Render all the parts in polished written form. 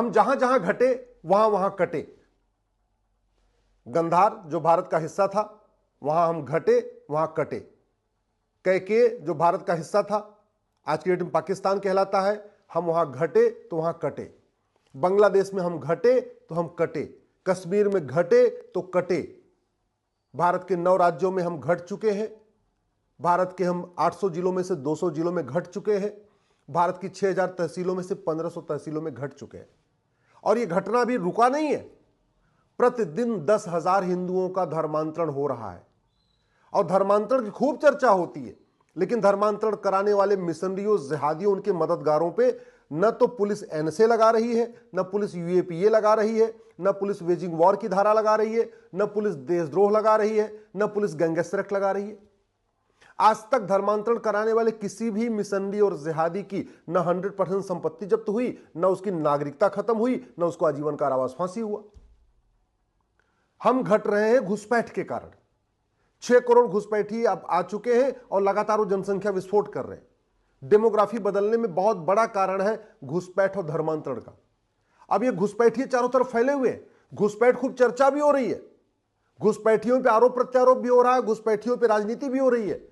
हम जहां जहां घटे वहां वहां कटे। गंधार जो भारत का हिस्सा था वहां हम घटे वहां कटे। कैके जो भारत का हिस्सा था आज की डेट में पाकिस्तान कहलाता है, हम वहां घटे तो वहां कटे। बांग्लादेश में हम घटे तो हम कटे। कश्मीर में घटे तो कटे। भारत के 9 राज्यों में हम घट चुके हैं। भारत के हम 800 जिलों में से 200 जिलों में घट चुके हैं। भारत की 6000 तहसीलों में से 1500 तहसीलों में घट चुके हैं। और यह घटना भी रुका नहीं है। प्रतिदिन 10,000 हिंदुओं का धर्मांतरण हो रहा है और धर्मांतरण की खूब चर्चा होती है, लेकिन धर्मांतरण कराने वाले मिशनरियों, जिहादियों, उनके मददगारों पे न तो पुलिस एनएसए लगा रही है, न पुलिस यूएपीए लगा रही है, न पुलिस वेजिंग वॉर की धारा लगा रही है, न पुलिस देशद्रोह लगा रही है, न पुलिस गैंगस्टर एक्ट लगा रही है। आज तक धर्मांतरण कराने वाले किसी भी मिशनरी और जिहादी की न 100% संपत्ति जब्त हुई, न उसकी नागरिकता खत्म हुई, न उसको आजीवन कारावास फांसी हुआ। हम घट रहे हैं घुसपैठ के कारण। 6 करोड़ घुसपैठी अब आ चुके हैं और लगातार वो जनसंख्या विस्फोट कर रहे हैं। डेमोग्राफी बदलने में बहुत बड़ा कारण है घुसपैठ और धर्मांतरण का। अब ये घुसपैठी चारों तरफ फैले हुए हैं। घुसपैठ खूब चर्चा भी हो रही है, घुसपैठियों पे आरोप प्रत्यारोप भी हो रहा है, घुसपैठियों पे राजनीति भी हो रही है,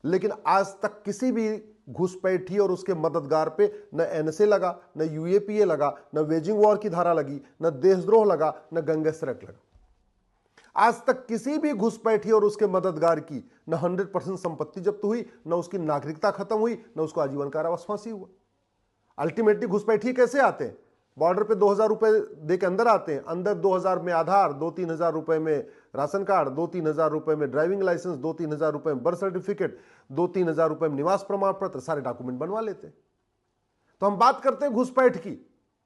लेकिन आज तक किसी भी घुसपैठी और उसके मददगार पे न एनएसए लगा, न यूएपीए लगा, न वेजिंग वॉर की धारा लगी, न देशद्रोह लगा, न गैंगस्टर एक्ट लगा। आज तक किसी भी घुसपैठी और उसके मददगार की न 100% संपत्ति जब्त हुई, न उसकी नागरिकता खत्म हुई, न उसको आजीवन कारावास फांसी हुआ। अल्टीमेटली घुसपैठी कैसे आते हैं? बॉर्डर पे 2000 रुपए दे के अंदर आते हैं, अंदर 2000 में आधार, 2-3 हजार रुपए में राशन कार्ड, 2-3 हजार रुपए में ड्राइविंग लाइसेंस, 2-3 हजार रुपए में बर्थ सर्टिफिकेट, 2-3 हजार रुपए में निवास प्रमाण पत्र, सारे डॉक्यूमेंट बनवा लेते हैं। तो हम बात करते हैं घुसपैठ की,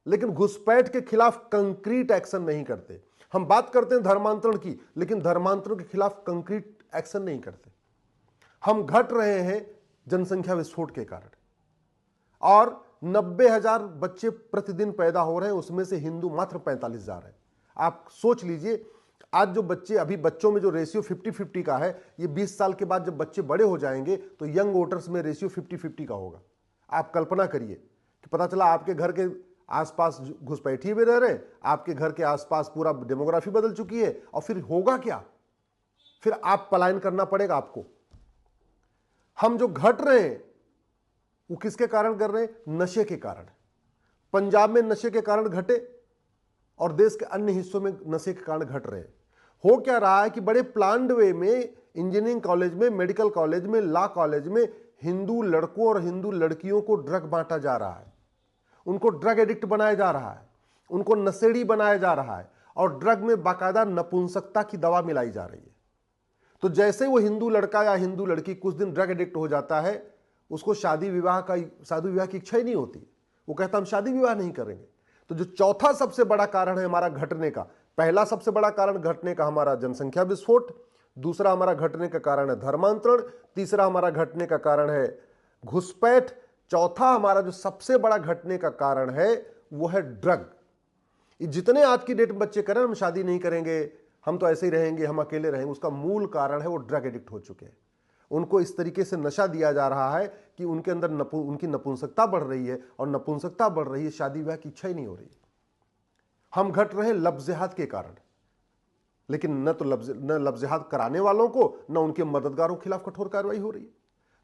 लेकिन घुसपैठ के खिलाफ कंक्रीट एक्शन नहीं करते। हम बात करते हैं धर्मांतरण की, लेकिन धर्मांतरण के खिलाफ कंक्रीट एक्शन नहीं करते। हम घट रहे हैं जनसंख्या विस्फोट के कारण, और 90,000 बच्चे प्रतिदिन पैदा हो रहे हैं, उसमें से हिंदू मात्र 45,000 है। आप सोच लीजिए, आज जो बच्चे, अभी बच्चों में जो रेशियो 50-50 का है, ये 20 साल के बाद जब बच्चे बड़े हो जाएंगे तो यंग वोटर्स में रेशियो 50-50 का होगा। आप कल्पना करिए कि पता चला आपके घर के आसपास घुसपैठी भी रह रहे हैं, आपके घर के आसपास पूरा डेमोग्राफी बदल चुकी है, और फिर होगा क्या? फिर आप पलायन करना पड़ेगा आपको। हम जो घट रहे हैं वो किसके कारण कर रहे हैं? नशे के कारण। पंजाब में नशे के कारण घटे और देश के अन्य हिस्सों में नशे के कारण घट रहे हैं। हो क्या रहा है कि बड़े प्लान्ड वे में इंजीनियरिंग कॉलेज में, मेडिकल कॉलेज में, लॉ कॉलेज में हिंदू लड़कों और हिंदू लड़कियों को ड्रग बांटा जा रहा है, उनको ड्रग एडिक्ट बनाया जा रहा है, उनको नशेड़ी बनाया जा रहा है, और ड्रग में बाकायदा नपुंसकता की दवा मिलाई जा रही है। तो जैसे वो हिंदू लड़का या हिंदू लड़की कुछ दिन ड्रग एडिक्ट हो जाता है, उसको शादी विवाह की इच्छा ही नहीं होती, वो कहता हम शादी विवाह नहीं करेंगे। तो जो चौथा सबसे बड़ा कारण है हमारा घटने का, पहला सबसे बड़ा कारण घटने का हमारा जनसंख्या विस्फोट, दूसरा हमारा घटने का कारण है धर्मांतरण, तीसरा हमारा घटने का कारण है घुसपैठ, चौथा हमारा जो सबसे बड़ा घटने का कारण है वो है ड्रग। जितने आज की डेट में बच्चे करें हम शादी नहीं करेंगे, हम तो ऐसे ही रहेंगे, हम अकेले रहेंगे, उसका मूल कारण है वो ड्रग एडिक्ट हो चुके हैं। उनको इस तरीके से नशा दिया जा रहा है कि उनके अंदर उनकी नपुंसकता बढ़ रही है, और नपुंसकता बढ़ रही है, शादी विवाह की इच्छा ही नहीं हो रही। हम घट रहे हैं लफ्ज़-ए-जिहाद के कारण, लेकिन न तो लफ्ज़-ए-जिहाद कराने वालों को, न उनके मददगारों के खिलाफ कठोर कार्रवाई हो रही है।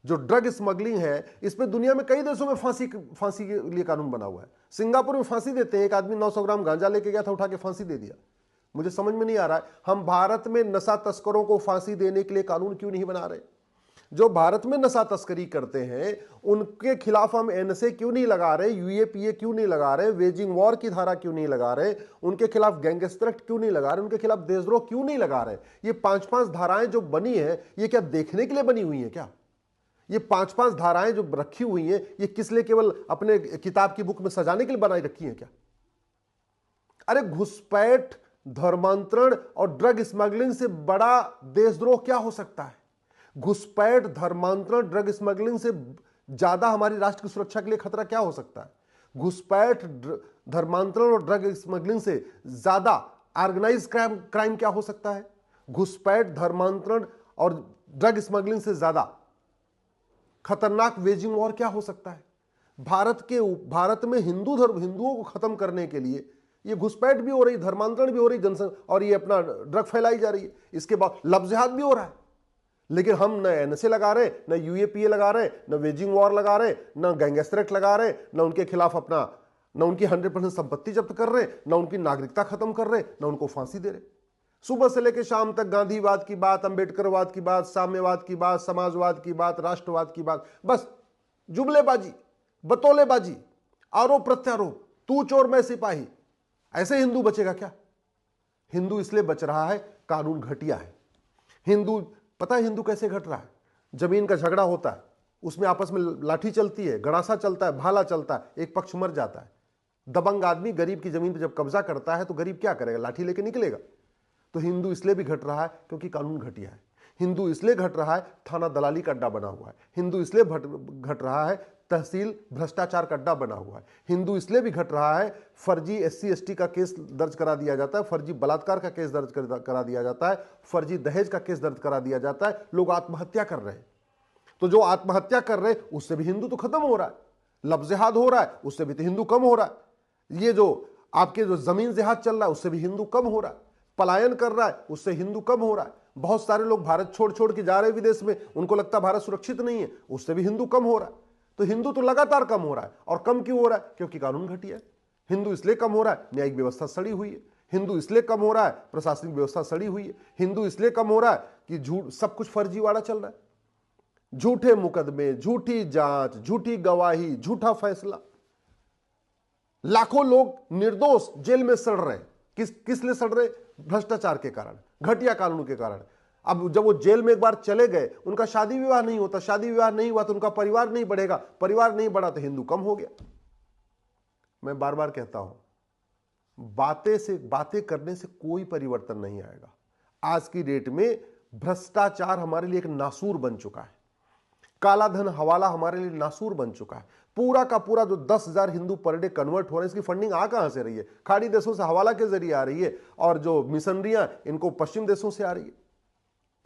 जो ड्रग स्मगलिंग है, इस पे दुनिया में कई देशों में फांसी के लिए कानून बना हुआ है। सिंगापुर में फांसी देते हैं, एक आदमी 900 ग्राम गांजा लेके गया था, उठा के फांसी दे दिया। मुझे समझ में नहीं आ रहा है हम भारत में नशा तस्करों को फांसी देने के लिए कानून क्यों नहीं बना रहे? जो भारत में नशा तस्करी करते हैं उनके खिलाफ हम एनएसए क्यों नहीं लगा रहे, यूएपीए क्यों नहीं लगा रहे, वेजिंग वॉर की धारा क्यों नहीं लगा रहे, उनके खिलाफ गैंगस्टर एक्ट क्यों नहीं लगा रहे, उनके खिलाफ देशद्रोह क्यों नहीं लगा रहे? ये 5-5 धाराएं जो बनी है, ये क्या देखने के लिए बनी हुई है क्या? ये 5-5 धाराएं जो रखी हुई हैं, ये किस लिए केवल अपने किताब की बुक में सजाने के लिए बनाई रखी है क्या? अरे घुसपैठ, धर्मांतरण और ड्रग स्मगलिंग से बड़ा देशद्रोह क्या हो सकता है? घुसपैठ, धर्मांतरण, ड्रग स्मगलिंग से ज्यादा हमारी राष्ट्र की सुरक्षा के लिए खतरा क्या हो सकता है? घुसपैठ, धर्मांतरण और ड्रग स्मगलिंग से ज्यादा ऑर्गेनाइज क्राइम क्या हो सकता है? घुसपैठ, धर्मांतरण और ड्रग स्मगलिंग से ज्यादा खतरनाक वेजिंग वॉर क्या हो सकता है? भारत में हिंदुओं को खत्म करने के लिए ये घुसपैठ भी हो रही, धर्मांतरण भी हो रही, जनसंख्या और ये अपना ड्रग फैलाई जा रही है। इसके बाद लव जिहाद भी हो रहा है, लेकिन हम न एनएसए लगा रहे, न यूएपीए लगा रहे, न वेजिंग वॉर लगा रहे, न गैंगस्टर एक्ट लगा रहे, न उनके खिलाफ न उनकी 100% संपत्ति जब्त कर रहे, न उनकी नागरिकता खत्म कर रहे, न उनको फांसी दे रहे। सुबह से लेकर शाम तक गांधीवाद की बात, अंबेडकरवाद की बात, साम्यवाद की बात, समाजवाद की बात, राष्ट्रवाद की बात, बस जुमलेबाजी, बतौलेबाजी, आरोप प्रत्यारोप, तू चोर मैं सिपाही। ऐसे हिंदू बचेगा क्या? हिंदू इसलिए बच रहा है, कानून घटिया है। पता है हिंदू कैसे घट रहा है? जमीन का झगड़ा होता है, उसमें आपस में लाठी चलती है, गड़ासा चलता है, भाला चलता है, एक पक्ष मर जाता है। दबंग आदमी गरीब की जमीन पर जब कब्जा करता है तो गरीब क्या करेगा? लाठी लेके निकलेगा। तो हिंदू इसलिए भी घट रहा है क्योंकि कानून घटिया है। हिंदू इसलिए घट रहा है, थाना दलाली का अड्डा बना हुआ है। हिंदू इसलिए घट रहा है, तहसील भ्रष्टाचार का अड्डा बना हुआ है। हिंदू इसलिए भी घट रहा है, फर्जी SC ST का केस दर्ज करा दिया जाता है, फर्जी बलात्कार का केस दर्ज करा दिया जाता है, फर्जी दहेज का केस दर्ज करा दिया जाता है, लोग आत्महत्या कर रहे हैं। तो जो आत्महत्या कर रहे हैं उससे भी हिंदू तो खत्म हो रहा है, लव जिहाद हो रहा है उससे भी तो हिंदू कम हो रहा है, ये जो आपके जो जमीन जिहाद चल रहा है उससे भी हिंदू कम हो रहा है, पलायन कर रहा है उससे हिंदू कम हो रहा है। बहुत सारे लोग भारत छोड़ छोड़ के जा रहे हैं विदेश में, उनको लगता है भारत सुरक्षित नहीं है, उससे भी हिंदू कम हो रहा है। तो हिंदू तो लगातार कम हो रहा है। और कम क्यों हो रहा है? क्योंकि कानून घटिया है। हिंदू इसलिए कम हो रहा है, न्यायिक व्यवस्था सड़ी हुई है। हिंदू इसलिए कम हो रहा है, प्रशासनिक व्यवस्था सड़ी हुई है। हिंदू इसलिए कम हो रहा है कि झूठ, सब कुछ फर्जीवाड़ा चल रहा है, झूठे मुकदमे, झूठी जांच, झूठी गवाही, झूठा फैसला। लाखों लोग निर्दोष जेल में सड़ रहे हैं। किस लिए सड़ रहे? भ्रष्टाचार के कारण, घटिया कानून के कारण। अब जब वो जेल में एक बार चले गए, उनका शादी विवाह नहीं होता, शादी विवाह नहीं हुआ तो उनका परिवार नहीं बढ़ेगा, परिवार नहीं बढ़ा तो हिंदू कम हो गया। मैं बार बार कहता हूं, बातें करने से कोई परिवर्तन नहीं आएगा। आज की डेट में भ्रष्टाचार हमारे लिए एक नासूर बन चुका है, काला धन हवाला हमारे लिए नासूर बन चुका है। पूरा का पूरा जो 10,000 हिंदू पर डे कन्वर्ट हो रहे हैं, इसकी फंडिंग कहां से रही है? खाड़ी देशों से हवाला के जरिए आ रही है, और जो मिशनरियां इनको पश्चिम देशों से आ रही है।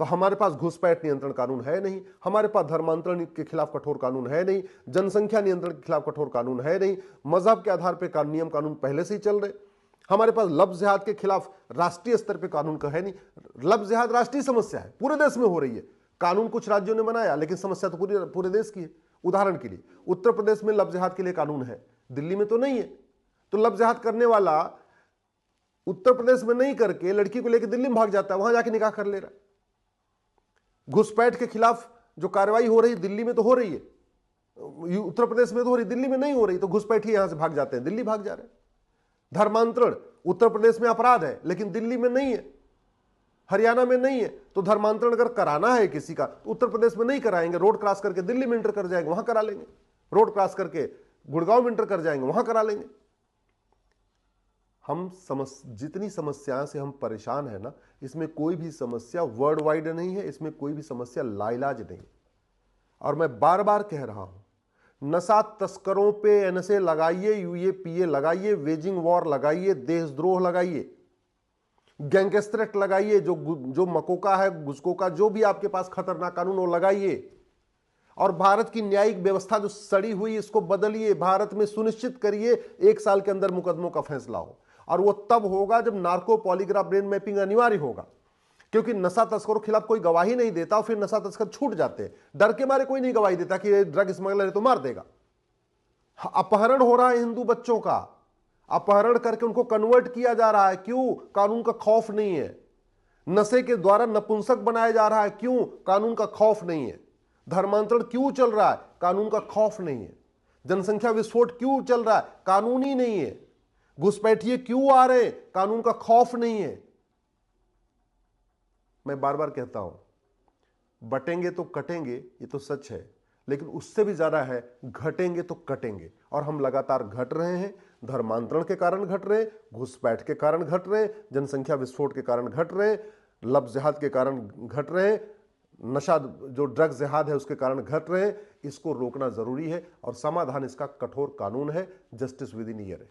तो हमारे पास घुसपैठ नियंत्रण कानून है नहीं, हमारे पास धर्मांतरण के खिलाफ कठोर कानून है नहीं, जनसंख्या नियंत्रण के खिलाफ कठोर कानून है नहीं, मजहब के आधार पर नियम कानून पहले से ही चल रहे। हमारे पास लव जिहाद के खिलाफ राष्ट्रीय स्तर पर कानून का है नहीं। लव जिहाद राष्ट्रीय समस्या है, पूरे देश में हो रही है। कानून कुछ राज्यों ने बनाया, लेकिन समस्या तो पूरे देश की है। उदाहरण के लिए उत्तर प्रदेश में लव जिहाद के लिए कानून है, दिल्ली में तो नहीं है। तो लव जिहाद करने वाला उत्तर प्रदेश में नहीं करके लड़की को लेकर दिल्ली में भाग जाता है, वहां जाके निकाह कर ले रहा है। घुसपैठ के खिलाफ जो कार्रवाई हो रही है दिल्ली में तो हो रही है, उत्तर प्रदेश में तो हो रही, दिल्ली में नहीं हो रही, तो घुसपैठी यहां से भाग जाते हैं, दिल्ली भाग जा रहे हैं। धर्मांतरण उत्तर प्रदेश में अपराध है, लेकिन दिल्ली में नहीं है, हरियाणा में नहीं है। तो धर्मांतरण अगर कराना है किसी का तो उत्तर प्रदेश में नहीं कराएंगे, रोड क्रॉस करके दिल्ली में इंटर कर जाएंगे, वहां करा लेंगे। रोड क्रॉस करके गुड़गांव में इंटर कर जाएंगे, वहां करा लेंगे। जितनी समस्याओं से हम परेशान है ना, इसमें कोई भी समस्या वर्ल्ड वाइड नहीं है, इसमें कोई भी समस्या लाइलाज नहीं। और मैं बार बार कह रहा हूं, नशा तस्करों पे एनएसए लगाइए, यूएपीए लगाइए, वेजिंग वॉर लगाइए, देशद्रोह लगाइए, गैंगस्टर एक्ट लगाइए, जो मकोका है, घुसकोका, जो भी आपके पास खतरनाक कानून वो लगाइए। और भारत की न्यायिक व्यवस्था जो सड़ी हुई इसको बदलिए। भारत में सुनिश्चित करिए 1 साल के अंदर मुकदमों का फैसला हो, और वो तब होगा जब नार्को पॉलीग्राफ ब्रेन मैपिंग अनिवार्य होगा। क्योंकि नशा तस्करों के खिलाफ कोई गवाही नहीं देता और फिर नशा तस्कर छूट जाते हैं, डर के मारे कोई नहीं गवाही देता कि ड्रग स्मगलर है तो मार देगा। अपहरण हो रहा है हिंदू बच्चों का, अपहरण करके उनको कन्वर्ट किया जा रहा है, क्यों? कानून का खौफ नहीं है। नशे के द्वारा नपुंसक बनाया जा रहा है, क्यों? कानून का खौफ नहीं है। धर्मांतरण क्यों चल रहा है? कानून का खौफ नहीं है। जनसंख्या विस्फोट क्यों चल रहा है? कानूनी नहीं है। घुसपैठिए क्यों आ रहे? कानून का खौफ नहीं है। मैं बार बार कहता हूं, बटेंगे तो कटेंगे, ये तो सच है, लेकिन उससे भी ज्यादा है घटेंगे तो कटेंगे। और हम लगातार घट रहे हैं। धर्मांतरण के कारण घट रहे, घुसपैठ के कारण घट रहे, जनसंख्या विस्फोट के कारण घट रहे, लव जिहाद के कारण घट रहे, नशा जो ड्रग जिहाद है उसके कारण घट रहे। इसको रोकना जरूरी है और समाधान इसका कठोर कानून है, जस्टिस विद इन ईयर है।